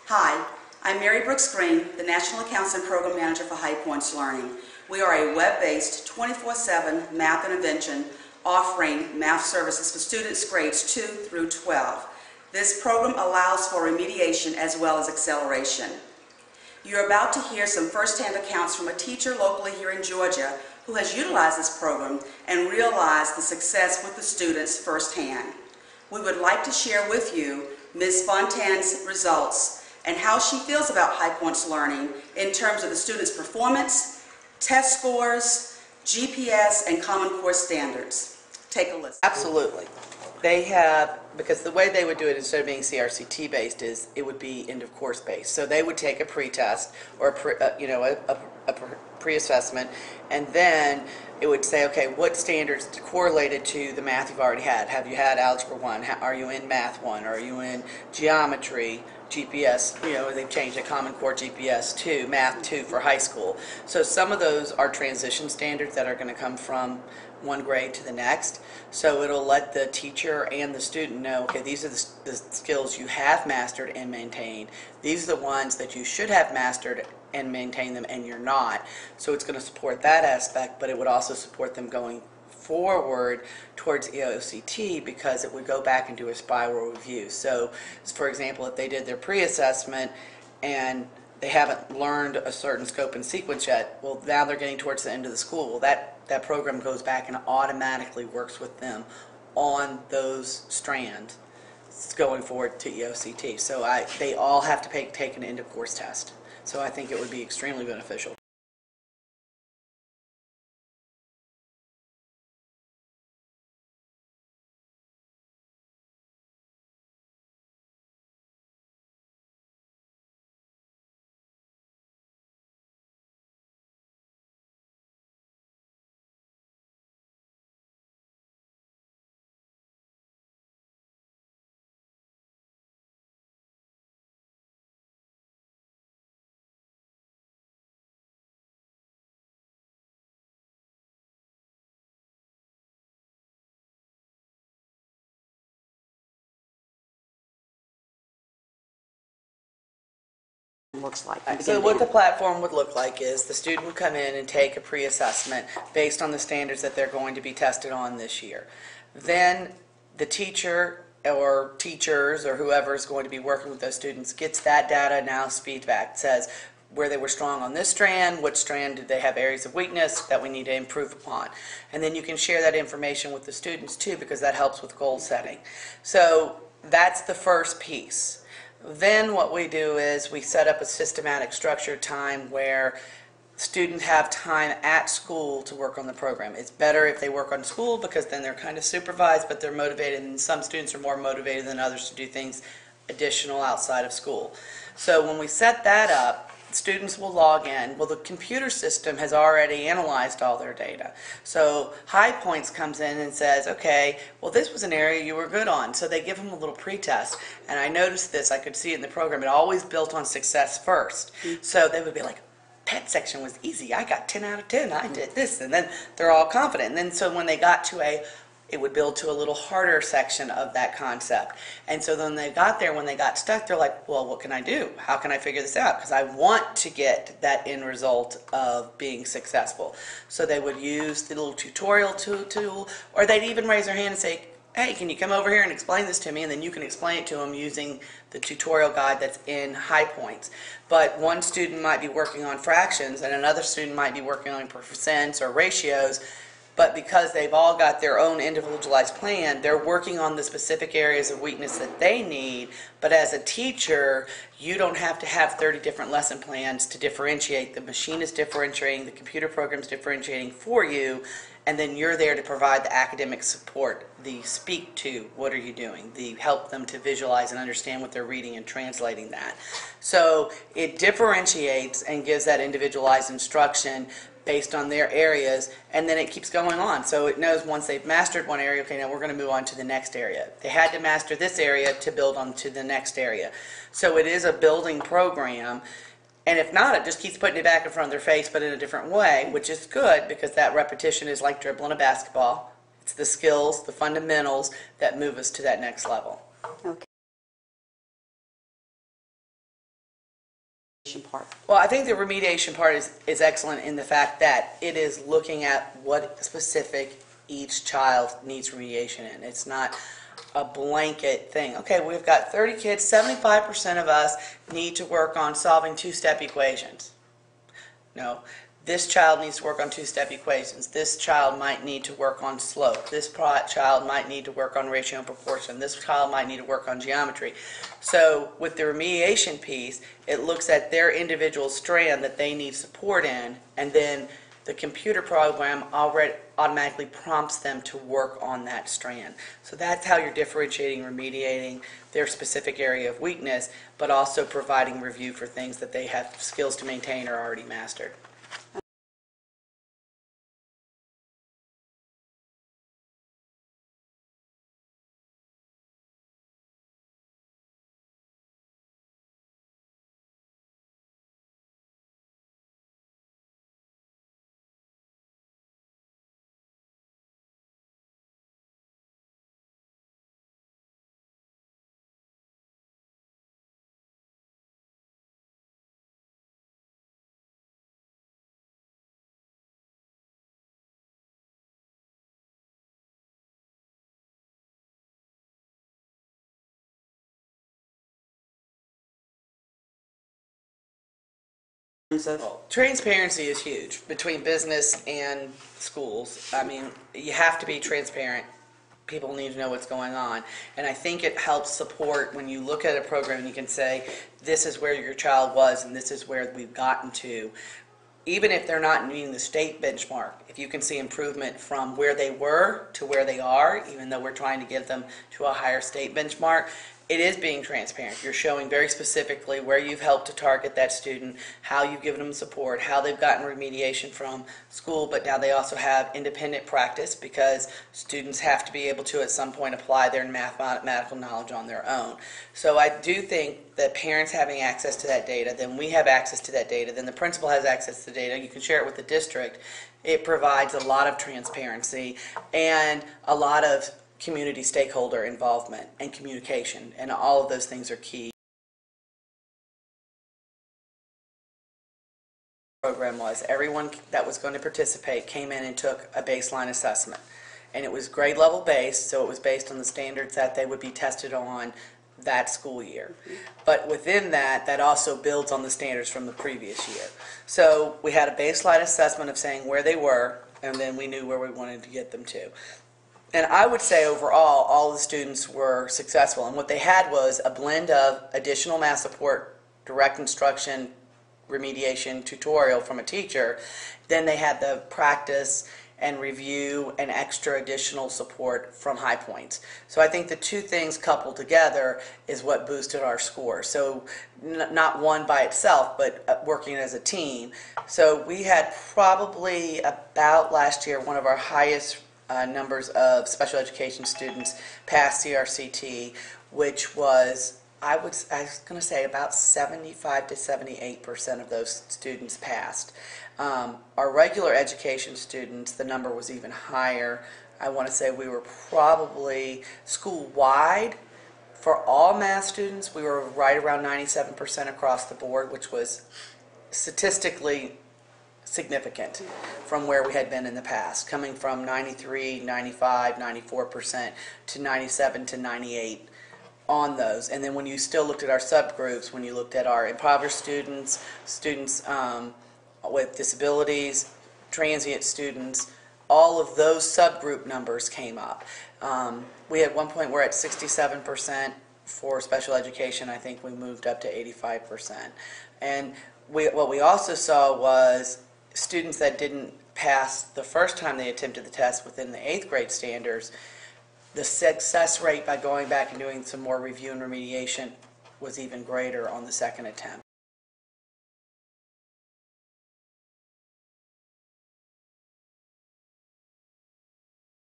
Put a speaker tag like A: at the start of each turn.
A: Hi, I'm Mary Green, the National Accounts and Program Manager for High Points Learning. We are a web-based 24/7 math intervention offering math services for students grades 2 through 12. This program allows for remediation as well as acceleration. You're about to hear some first-hand accounts from a teacher locally here in Georgia who has utilized this program and realized the success with the students firsthand. We would like to share with you Ms. Fontane's results and how she feels about High Points Learning in terms of the students' performance, test scores, GPS, and Common Core standards. Take a listen.
B: Absolutely. They have, because the way they would do it instead of being CRCT based is it would be end of course based. So they would take a pre-test or a pre-assessment, and then it would say, okay, what standards correlated to the math you've already had? Have you had Algebra 1? Are you in Math 1? Are you in Geometry, GPS? They've changed it, Common Core GPS 2, Math 2 for high school. So some of those are transition standards that are going to come from one grade to the next. So it'll let the teacher and the student know, okay, these are the skills you have mastered and maintained. These are the ones that you should have mastered and maintain them, and you're not. So it's going to support that aspect, but it would also support them going forward towards EOCT because it would go back and do a spiral review. So, for example, if they did their pre-assessment and they haven't learned a certain scope and sequence yet, well, now they're getting towards the end of the school. Well, that program goes back and automatically works with them on those strands going forward to EOCT. So they all have to take an end-of-course test. So I think it would be extremely beneficial.
A: Looks like.
B: So what the platform would look like is the student would come in and take a pre-assessment based on the standards that they're going to be tested on this year. Then the teacher or teachers or whoever is going to be working with those students gets that data analysis feedback, says where they were strong on this strand, what strand did they have areas of weakness that we need to improve upon. And then you can share that information with the students too, because that helps with goal setting. So that's the first piece. Then what we do is we set up a systematic structured time where students have time at school to work on the program. It's better if they work on school because then they're kind of supervised, but they're motivated, and some students are more motivated than others to do things additional outside of school. So when we set that up, students will log in. Well, the computer system has already analyzed all their data. So High Points comes in and says, okay, well, this was an area you were good on. So they give them a little pretest. And I noticed this, I could see it in the program, it always built on success first. So they would be like, pet section was easy. I got 10 out of 10. I did this. And then they're all confident. And then so when they got to it would build to a little harder section of that concept. And so then they got there, when they got stuck, they're like, well, what can I do? How can I figure this out? Because I want to get that end result of being successful. So they would use the little tutorial tool, or they'd even raise their hand and say, hey, can you come over here and explain this to me? And then you can explain it to them using the tutorial guide that's in High Points. But one student might be working on fractions and another student might be working on percents or ratios. But because they've all got their own individualized plan, they're working on the specific areas of weakness that they need. But as a teacher, you don't have to have 30 different lesson plans to differentiate. The machine is differentiating, the computer program is differentiating for you, and then you're there to provide the academic support, the speak to, what are you doing, the help them to visualize and understand what they're reading and translating that. So it differentiates and gives that individualized instruction based on their areas, and then it keeps going on. So it knows once they've mastered one area, okay, now we're going to move on to the next area. They had to master this area to build on to the next area. So it is a building program, and if not, it just keeps putting it back in front of their face, but in a different way, which is good because that repetition is like dribbling a basketball. It's the skills, the fundamentals that move us to that next level.
A: Okay. remediation part?
B: Well, I think the remediation part is excellent in the fact that it is looking at what specific each child needs remediation in. It's not a blanket thing. Okay, we've got 30 kids, 75% of us need to work on solving two-step equations. No, this child needs to work on two-step equations. This child might need to work on slope. This child might need to work on ratio and proportion. This child might need to work on geometry. So with the remediation piece, it looks at their individual strand that they need support in, and then the computer program already automatically prompts them to work on that strand. So that's how you're differentiating, remediating their specific area of weakness, but also providing review for things that they have skills to maintain or already mastered. Transparency is huge between business and schools. I mean, you have to be transparent. People need to know what's going on. And I think it helps support when you look at a program and you can say, this is where your child was and this is where we've gotten to. Even if they're not meeting the state benchmark, if you can see improvement from where they were to where they are, even though we're trying to get them to a higher state benchmark, it is being transparent. You're showing very specifically where you've helped to target that student, how you've given them support, how they've gotten remediation from school, but now they also have independent practice because students have to be able to at some point apply their mathematical knowledge on their own. So I do think that parents having access to that data, then we have access to that data, then the principal has access to the data, you can share it with the district. It provides a lot of transparency and a lot of community stakeholder involvement and communication, and all of those things are key. The program was everyone that was going to participate came in and took a baseline assessment, and it was grade level based, so it was based on the standards that they would be tested on that school year. But within that, that also builds on the standards from the previous year. So we had a baseline assessment of saying where they were, and then we knew where we wanted to get them to. And I would say overall, all the students were successful. And what they had was a blend of additional math support, direct instruction, remediation, tutorial from a teacher. Then they had the practice and review and extra additional support from High Points. So I think the two things coupled together is what boosted our score. So not one by itself, but working as a team. So we had probably about last year one of our highest numbers of special education students pass CRCT, which was, I was going to say about 75 to 78% of those students passed. Our regular education students, the number was even higher. I want to say we were probably school-wide for all math students, we were right around 97% across the board, which was statistically significant from where we had been in the past, coming from 93, 95, 94% to 97 to 98 on those. And then when you still looked at our subgroups, when you looked at our impoverished students, students with disabilities, transient students, all of those subgroup numbers came up. We at one point were at 67% for special education. I think we moved up to 85%. And what we also saw was students that didn't pass the first time they attempted the test within the 8th grade standards, the success rate by going back and doing some more review and remediation was even greater on the second attempt.